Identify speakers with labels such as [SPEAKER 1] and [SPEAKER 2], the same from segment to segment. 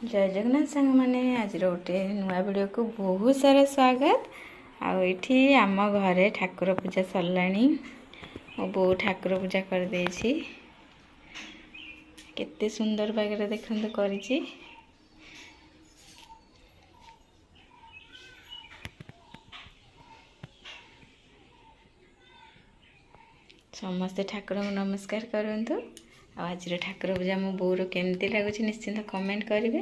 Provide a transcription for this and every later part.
[SPEAKER 1] जय जगन्नाथ सांग मैंने आज गोटे नुआ वीडियो को बहुत सारा स्वागत। आठी आम घरे ठाकुर पूजा सरला। मो बो ठाकुर पूजा कर देछि। केते सुंदर बागरे देखंतु करिछि। समस्ते ठाकुर को नमस्कार करंतु। आज ठाकुर पूजा मो बोर केमती लगुच निश्चिंत कमेंट करेंगे।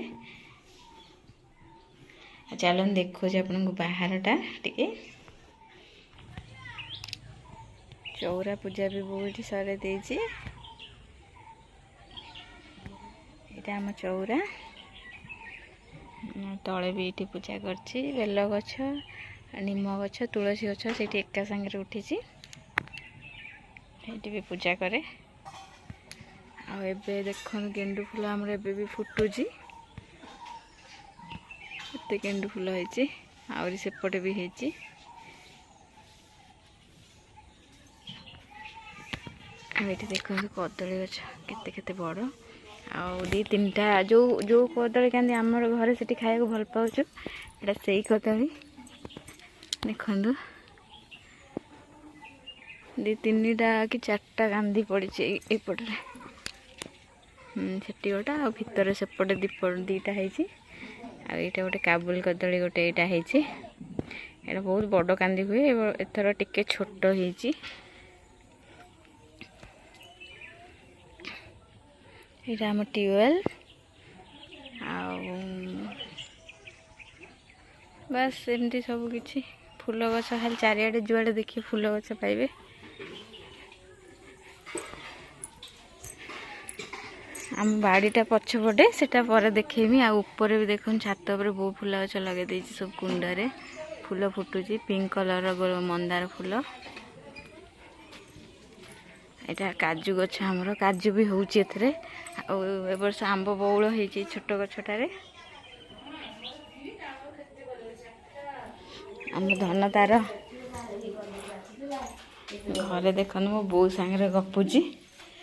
[SPEAKER 1] चलो देखो आपन को बाहरटा टिके चौरा पूजा भी बहुत सरे देछि। एटा हम चौरा तले भी ये पूजा करछि। बेल गछ, निम गछ, तुलसी गछ से एका संगे उठी भी पूजा करे। आबे देख गेंडु फूल आमर एबे भी फुटुची। एते गेंडु फूल होइछि। आउरी सेपटे भी होइछि। एठी देखो कदली गछ केते केते बड़। आउ दी तीनटा जो जो कदली कांदी आमर घरे सेठी खाया को भल पाउछु। एटा सेई कदली देखंदु। दी तीनटा कि चारटा कांदी पड़ी एपटे सेटी गोटा आ भितर सेपटे दीप दीटा है। आईटा गोटे काबुल कदली गोटे यहाँ है। बहुत बड़ कांदी हुए। एथर टिके छोट होइछि। यहाँ आम ट्यूबवेल बस एमती सब किछि। फूल गछ खाली चारिआडे जुआडे देखिए फूल गछ पाइबे। आम बाड़ीटा पछपटे सेटा पर देखेमी। आ ऊपर भी देखुन छात पर बहुत फूल गछ लगे देछि। सब कुंडरे फूल फुटुची। पिंक कलर मंदार फूल। एटा काजू गछ हमर काजू भी होउची एथरे। आ ए वर्ष आंब बौल होइची छोट गछटारे। आम धन तार घरे देखन मो बो संगे गपुची।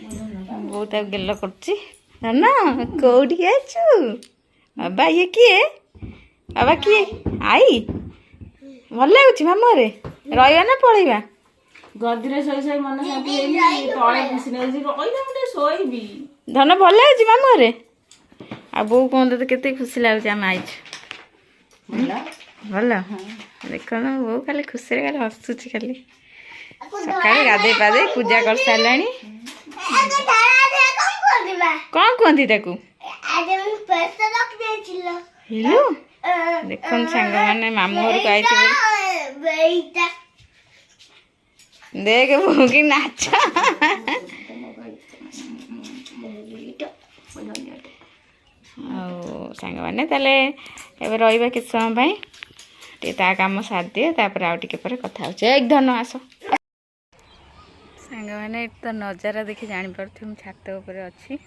[SPEAKER 1] बहुत गेल करची। ना कौटी आछु बाबा ये किए बाबा किए आई भल लगुच मामू रे रहा ना पलैबा गदी शोई मन शांति शोबी धन भल लगुच मामू रे। आ बो कहते तो केते खुशी लगुच आम आई भल देख बो खाली खुशी खाली हसुची। खाली सकाଳେ गाधे पाधे पूजा कर सारा। कौन कहती ताकू हिलू देख सांग मैंने मामू घर को आई देख भूखी नाच। सांग मैंने ताले एबे रहिबा किस समय भाई टे ता काम साथ दिए तापर आउ टिके पर कथा होचे। एक धन आस सांग मैंने तो नजारा देखि जानि परथि हम छात ऊपर अछि।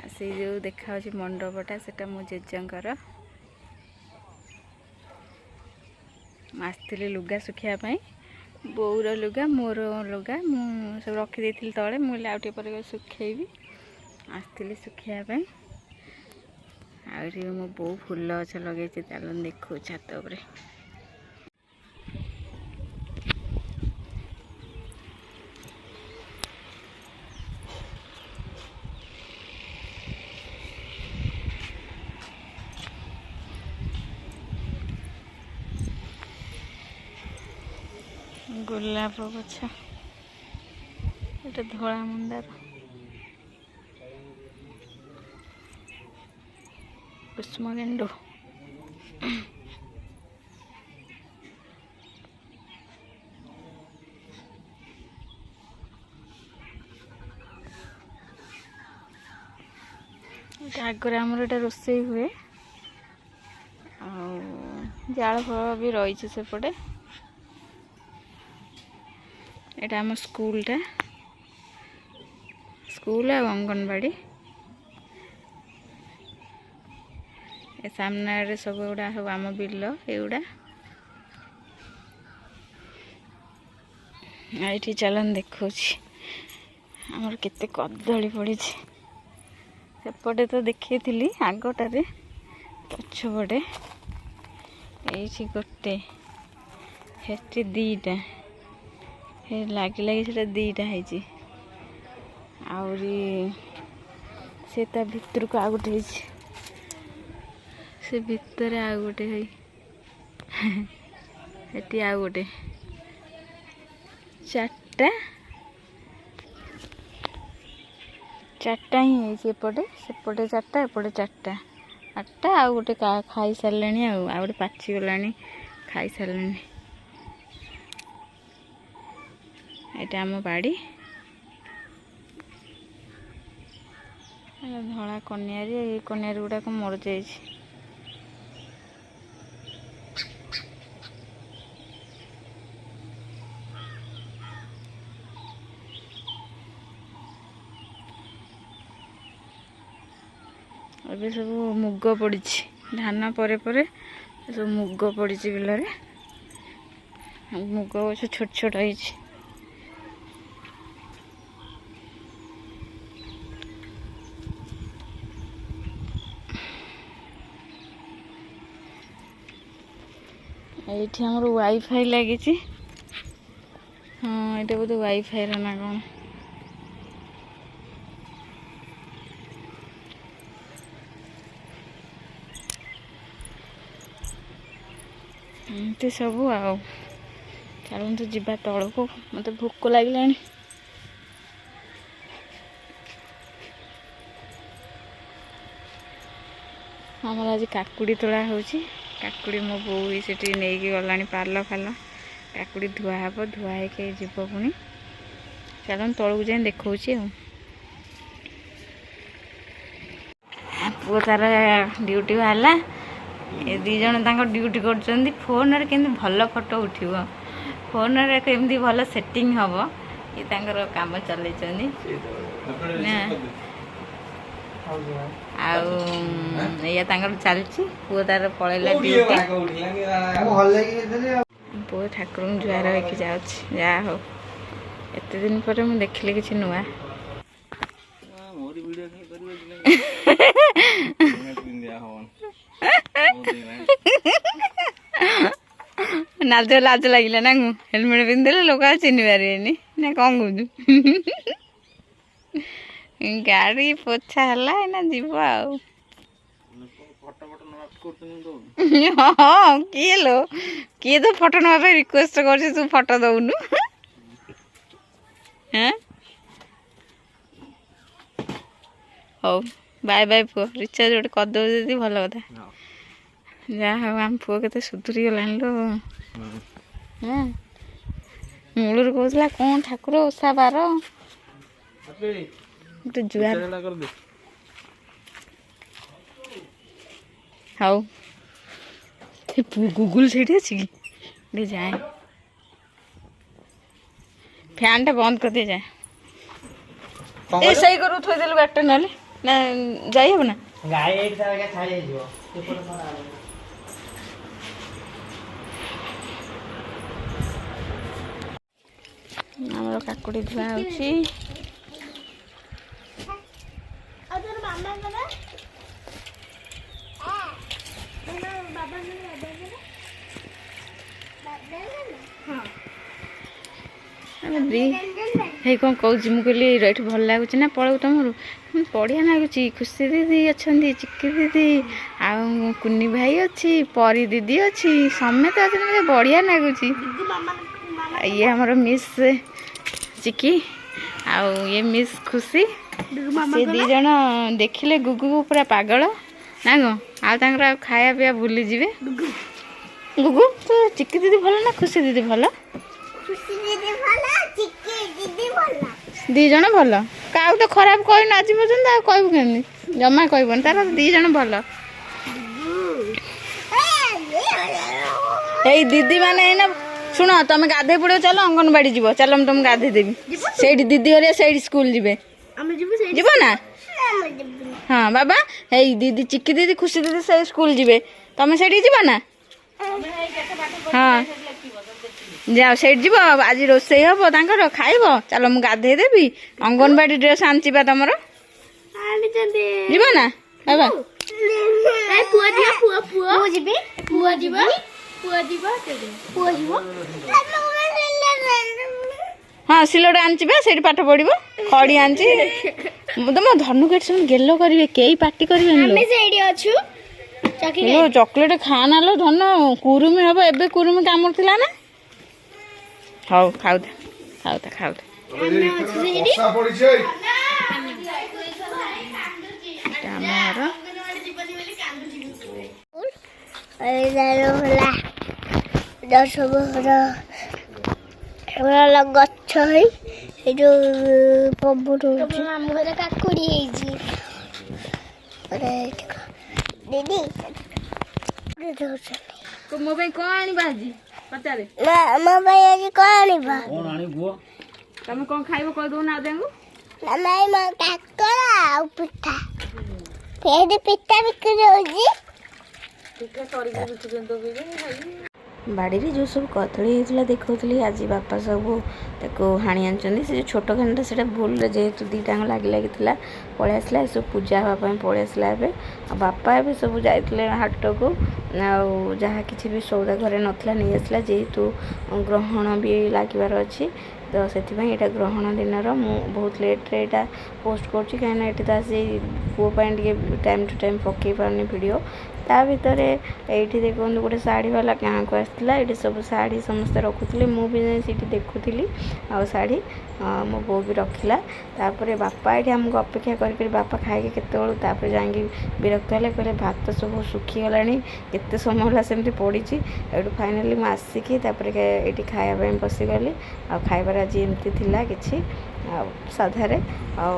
[SPEAKER 1] से जो देखा मंडपटा सेटा मो जेजंकर आसती लुगा सुखापी। बोर लुगा मोर लुगा मु सब रखी देती तले मुझे आउटे पर सुखेबी। आसती सुखापी आ मो बो फूल गछ लगे देखो छात उपरे। गोलाप गछ एटा धला मंदार कुसुम गेंडु आगर आमर एटा रोसई हुए। जाल फल भी रही सेपटे। एटा आम स्कूलटा स्कूल आ अंगनवाड़ी। ए सामने सब गुड़ा सब आम बिल एगुड़ा। ये चलन देखो आमर केते कदली पड़ी। सेपटे तो देखी आगटारे पछपटे ये गोटे हेटी दीटा लगे लगे से दीटा है आहरी से भितर को आ गोटे से भितर आ गोटे है हेटी आ गोटे चारटा चारटा ही है एपटे सेपटे चारटा एपटे चारटा आठटा आ गोटे खाई सारे आ गोटे पाची गला खाई सारे यहाँ आम बाड़ी धला कनियारी कनियारी गुड़ाक मर जा अबे सब मुग पड़ी धान परे परे सब मुग पड़ी बिल मुग गछ छोट छोट है ये आमर वाईफाई लगी हाँ ये बोधे वाईफाई ना कौन एमती सब आ चलते जीवा तल को मत भोक लगे आमर आज काकुड़ी तोड़ा हो काकुड़ी मो बो से नहीं गला पार्ल फाल काकुड़ी धुआ हे धुआ है जीव पुणी चल तलू जाए देखा पु तार ड्यूटी बाहर ये दी जन ड्यूटी कर फोन के भल फोटो उठिब फोन केमती भल सेटिंग हम ये काम चल चलती पु तार पलैला पु ठाकुर जुआर होगी जा हो एत दिन पर मुझे देखिले किसी नुआ लाज लाज लगे ना हेलमेट पिंधे लोक चिन्ह पारे ना कौन कौन गाड़ी पोछा है जीव हाँ किए लो किए तो फोटो नापे रिक्वेस्ट कर तू फोटो दौनु हाँ हो बाय बाय पुओ रिचार्ज गोटे करदे भल कथा जहाँ हूँ आम पुओ के सुधुरी गला लो हाँ मूलर कहला कौन ठाकुर ओषा बार गोटे जुआर हाउ गूगल से अच्छी जाए फैन टा बंद कर दिए जाए ए सही करू थोड़ी देलु गाड़ी ना ना जाई हो ना गाय एक जगह छाई जाई जो हमर काकुड़ी धुआ होची अदर मामा करे बाबा ने हां हे कौन कौच मुझे रही भल लगुच ना पलू तुम बढ़िया लगुच खुशी दीदी अच्छा चिक्की दीदी आउ कुनी भाई अच्छी परी दीदी अच्छी समेत अच्छे मुझे बढ़िया लगुच ये हमार मिस चिक्की आउ ये मिस खुशी से दी जन देखिले गुगु को पूरा पागल ना गो आ खाया पिया भूली जीवे गुगु तो चिक्की दीदी भल ना खुशी दीदी भल दी जन भल क्या तो खराब कहन आज पर्यटन कहू केमी जमा कहबन तार दी जन भल ए दीदी माने ना शुण तुम गाधे पड़ो चलो अंगनवाड़ी जीव चलो तुम गाधे देवी से दीदी हरिया से स्कूल जीवे जीव ना हाँ बाबा हे दीदी चिक्की दीदी खुशी दीदी से स्कूल जीवे तुम से जीव ना हाँ जाओ से जीव आज रोसे हम तांकर खाइब चलो मु गाधे देवी अंगनवाड़ी ड्रेस आनची बा तुमर ଯିବ ନା ବାବା ହଁ ସିଲଟ ଆଣିଛି ବା ସେଇଠି ପାଠ ପଢିବ ଖଡି ଆଣିଛି ତମ ଧନୁ କେଠି ସେମାନେ ଗେଲ କରିବେ କେହି ପାଟି କରିବେନି ଚକୋଲେଟ ଖା ନାଲୋ ଧନ କୁରୁମି ହବ ଏବେ କୁରୁମି କାମୁଡୁଥିଲା ନା ହଉ ଖାଉଥା ଖାଉଥା ଖାଉଥା ଆମର
[SPEAKER 2] ଗଛ ହେଇ ଏ ଯୋଉ ପବନ ଆମ ଘରେ କାକୁଡି ହେଇଛି ଦିଦି
[SPEAKER 1] ମୋ ପାଇଁ କଣ ଆଣିବା ଆଜି ପଚାରେ
[SPEAKER 2] ମୋ ପାଇଁ ଆଜି କଣ ଆଣିବା
[SPEAKER 1] ତମେ କଣ ଖାଇବ କହିଦଉନା ଆଦାଙ୍କୁ
[SPEAKER 2] କାକରା ଆଉ ପିଠା ସେଇଠି ପିଠା ବିକ୍ରି ହଉଛି
[SPEAKER 1] ବାଡ଼ିରେ ଯେଉଁ ସବୁ କଦଳୀ ହେଇଥିଲା ଦେଖାଉଥିଲି ଆଜି ବାପା ସବୁ ତାକୁ ହାଣି ଆଣିଛନ୍ତି ସେ ଯେଉଁ ଛୋଟ ଖାଣିଟା ସେଇଟା ଭୁଲରେ ଯେହେତୁ ଦୁଇଟାଙ୍କ ଲାଗିଥିଲା ପଳେଇ ଆସିଲା ଏସବୁ ପୂଜା ହେବା ପାଇଁ ପଳେଇ ଆସିଲା ଏବେ ଆଉ ବାପା ଏବେ ସବୁ ଯାଇଥିଲେ ହାଟକୁ ଆଉ ଯାହା କିଛି ବି ସଉଦା ଘରେ ନଥିଲା ନେଇ ଆସିଲା ଯେହେତୁ ଗ୍ରହଣ ବି ଲାଗିବାର ଅଛି ତ ସେଥିପାଇଁ ଏଇଟା ଗ୍ରହଣ ଦିନର ମୁଁ ବହୁତ ଲେଟ୍ରେ ଏଇଟା ପୋଷ୍ଟ କରୁଛି କାହିଁକିନା ଏଠି ତ ଆସି ପୁଅ ପାଇଁ ଟିକେ ଟାଇମ୍ ଟୁ ଟାଇମ୍ ପକାଇ ପାରୁନି ଭିଡ଼ିଓ ତା ଭିତରେ ଏଇଠି ଦେଖନ୍ତୁ ଗୋଟେ ଶାଢ଼ୀବାଲା ଗାଁକୁ ଆସିଥିଲା ଏଇଠି ସବୁ ଶାଢ଼ୀ ସମସ୍ତେ ରଖୁଥିଲେ ମୁଁ ବି ଯାଇ ସେଇଠି ଦେଖୁଥିଲି ଆଉ ଶାଢ଼ୀ ମୋ ବୋଉ ବି ରଖିଲା ତାପରେ ବାପା ଏଇଠି ଆମକୁ ଅପେକ୍ଷା କରିକରି ବାପା ଖାଇକି କେତେବେଳୁ ତାପରେ ଯାଇକି ବିରକ୍ତ ହେଲେ କହିଲେ ଭାତ ସବୁ ଶୁଖିଗଲାଣି କେତେ ସମୟ ହେଲା ସେମିତି ପଡ଼ିଛି ଏଇଠୁ ଫାଇନାଲି ମୁଁ ଆସିକି ତାପରେ ଏଇଠି ଖାଇବା ପାଇଁ ବସିଗଲି ଆଉ ଖାଇବାର ଆଜି ଏମିତି ଥିଲା କିଛି ଆଉ ସାଧାରେ ଆଉ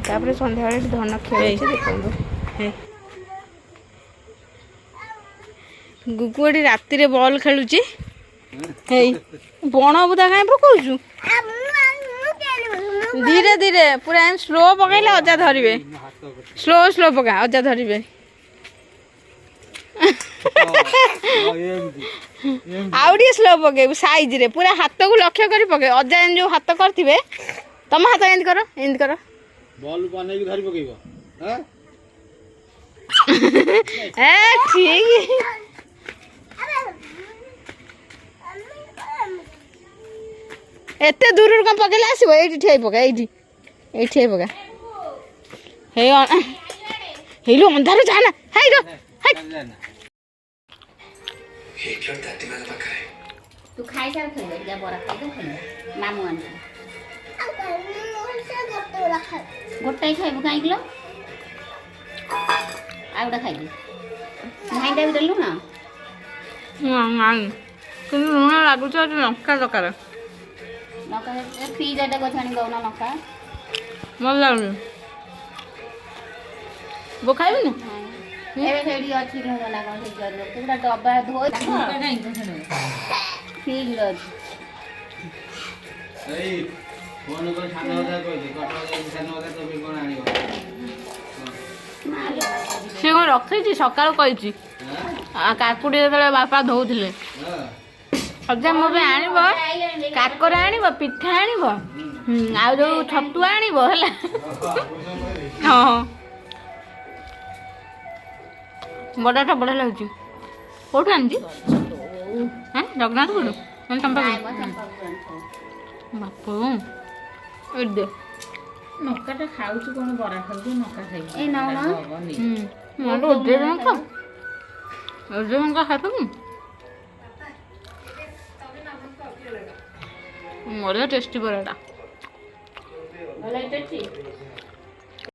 [SPEAKER 1] ତାପରେ ସନ୍ଧ୍ୟାବେଳେ ଏଠି ଧନ ଖେଳୁଛି ଦେଖନ୍ତୁ ଗୁଗୁ ଏଠି ରାତିରେ ବଲ୍ ଖେଳୁଛି ହେଇ ବଣ ବୁଦା କାହିଁ ପକଉଛୁ ଧୀରେ ଧୀରେ ପୁରା ଏମିତି ସ୍ଲୋ ପକେଇଲେ ଅଜା ଧରିବେ ସ୍ଲୋ ସ୍ଲୋ ପକା ଅଜା ଧରିବେ ଆଉ ଟିକେ ସ୍ଲୋ ପକେଇବୁ ସାଇଜରେ ପୁରା ହାତକୁ ଲକ୍ଷ୍ୟ କରି ପକେଇ ଅଜା ଏମିତି ଯୋଉ ହାତ କରିଥିବେ ତମ ହାତ ଏମିତି କର ବଲ୍ ବନେଇକି ଧରି ପକେଇବ ଠିକ ଏତେ ଦୂରରୁ କଣ ପକେଇଲେ ଆସିବ ଏଇଠି ଠିଆ ପକା ଏଇଠି ଠିଆ ପକା ହେଇଲୋ ଅନ୍ଧାର ଯାନା ତୁ ଖାଇସାର ଖେଳିବ ବରା ଖାଇଦେ ମାମୁଁ ଆଣିବ ଗୋଟାଏ ଖାଇବୁ କାହିଁକି ଲ ଆଉ ଗୋଟେ ଖାଇବି ଭାଇଟା ବି ଦେଲୁ ନା କିନ୍ତୁ ଲୁଣ ଲାଗୁଛି ଆଉ ଲଙ୍କା ଦରକାର ଲଙ୍କା ଫ୍ରିଜଟା କଥା ଆଣି ଦଉନ ଲଙ୍କା ଭଲ ଲାଗୁନି ବୋ ଖାଇବୁନି ଏବେ ସେଇଠି ଅଛି ଲୁଣ ନା କ'ଣ ସେଇଠି ପୁରା ଡବା ଧୋଇ ଫ୍ରିଜରେ ଅଛି ସେ କ'ଣ ରଖିଛି ସକାଳୁ କହିଛି କାକୁଡ଼ି ଯେତେବେଳେ ବାପା ଧୋଉଥିଲେ ଅଜା ମୋ ପାଇଁ ଆଣିବ କାକରା ଆଣିବ ପିଠା ଆଣିବ ଆଉ ଯୋଉ ଛତୁଆ ଆଣିବ ହେଲା ହଁ ବଡ଼ଟା ବଢ଼ିଆ ଲାଗୁଛି କୋଉଠୁ ଆଣିଛି ଜଗନ୍ନାଥପୁର ବାପ ଦେ ନକାଟା ଖାଉଛୁ କ'ଣ ବରା ଖାଉଛୁ ନକା ଖାଇବୁ ଓଜନ ଖାଇବୁ ବଢ଼ିଆ ଟେଷ୍ଟି ବରାଟା ଭଲ ଟେଷ୍ଟି